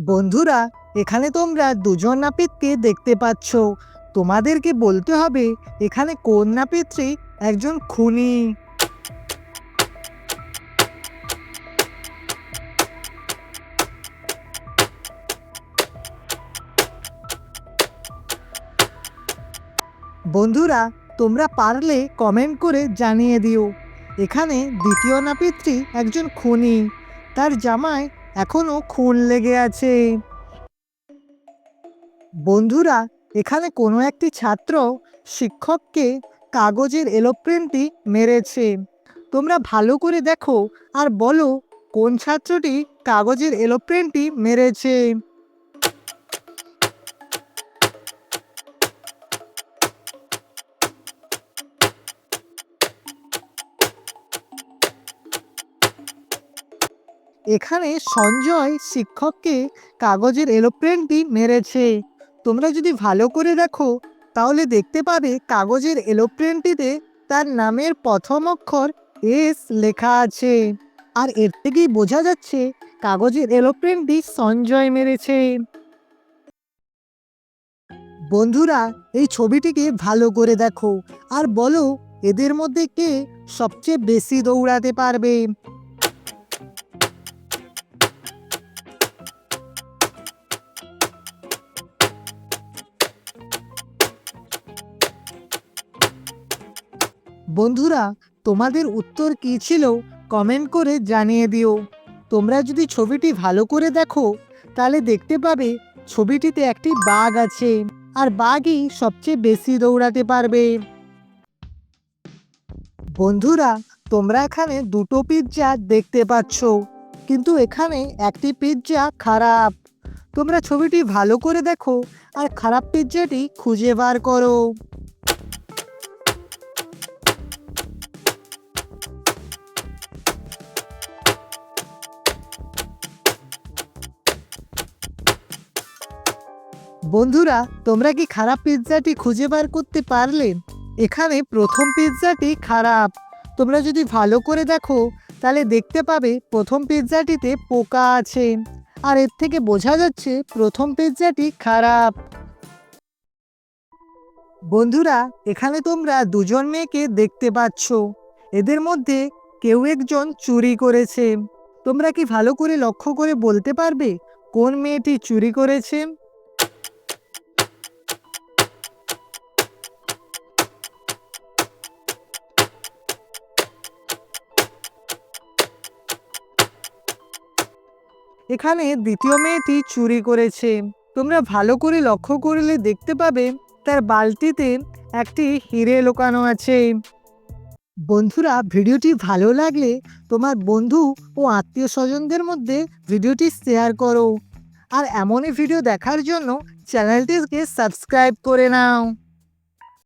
বন্ধুরা, এখানে তোমরা দুজন নাপিতকে দেখতে পাচ্ছ। তোমাদেরকে বলতে হবে এখানে কোন নাপিতটি একজন খুনি। বন্ধুরা, তোমরা পারলে কমেন্ট করে জানিয়ে দিও এখানে দ্বিতীয় নাপিতটি একজন খুনি। তার জামায় এখনো খুন লেগে আছে। বন্ধুরা, এখানে কোনো একটি ছাত্র শিক্ষককে কাগজের এলোপ্রেনটি মেরেছে। তোমরা ভালো করে দেখো আর বলো কোন ছাত্রটি কাগজের এলোপ্রেনটি মেরেছে। এখানে সঞ্জয় শিক্ষককে কাগজের এলোপ্রেনটি মেরেছে। তোমরা যদি ভালো করে দেখো তাহলে দেখতে পাবে কাগজের এলোপ্রেনটিতে তার নামের প্রথম অক্ষর এস লেখা আছে। আর এর থেকেই বোঝা যাচ্ছে কাগজের এলোপ্রেনটি সঞ্জয় মেরেছে। বন্ধুরা, এই ছবিটিকে ভালো করে দেখো আর বলো এদের মধ্যে কে সবচেয়ে বেশি দৌড়াতে পারবে। বন্ধুরা, তোমাদের উত্তর কী ছিল কমেন্ট করে জানিয়ে দিও। তোমরা যদি ছবিটি ভালো করে দেখো তাহলে দেখতে পাবে ছবিটিতে একটি বাঘ আছে আর বাঘই সবচেয়ে বেশি দৌড়াতে পারবে। বন্ধুরা, তোমরা এখানে দুটো পিৎজা দেখতে পাচ্ছ, কিন্তু এখানে একটি পিৎজা খারাপ। তোমরা ছবিটি ভালো করে দেখো আর খারাপ পিৎজাটি খুঁজে বার করো। বন্ধুরা, তোমরা কি খারাপ পিৎজাটি খুঁজে বার করতে পারলে? এখানে প্রথম পিৎজাটি খারাপ। তোমরা যদি ভালো করে দেখো তাহলে দেখতে পাবে প্রথম পিৎজাটিতে পোকা আছে আর এর থেকে বোঝা যাচ্ছে প্রথম পিৎজাটি খারাপ। বন্ধুরা, এখানে তোমরা দুজন মেয়েকে দেখতে পাচ্ছ। এদের মধ্যে কেউ একজন চুরি করেছে। তোমরা কি ভালো করে লক্ষ্য করে বলতে পারবে কোন মেয়েটি চুরি করেছে? এখানে দ্বিতীয় মেয়েটি চুরি করেছে। তোমরা ভালো করে লক্ষ্য করলে দেখতে পাবে তার বালতিতে একটি হিরে লুকানো আছে। বন্ধুরা, ভিডিওটি ভালো লাগলে তোমার বন্ধু ও আত্মীয় স্বজনদের মধ্যে ভিডিওটি শেয়ার করো আর এমনই ভিডিও দেখার জন্য চ্যানেলটিকে সাবস্ক্রাইব করে নাও।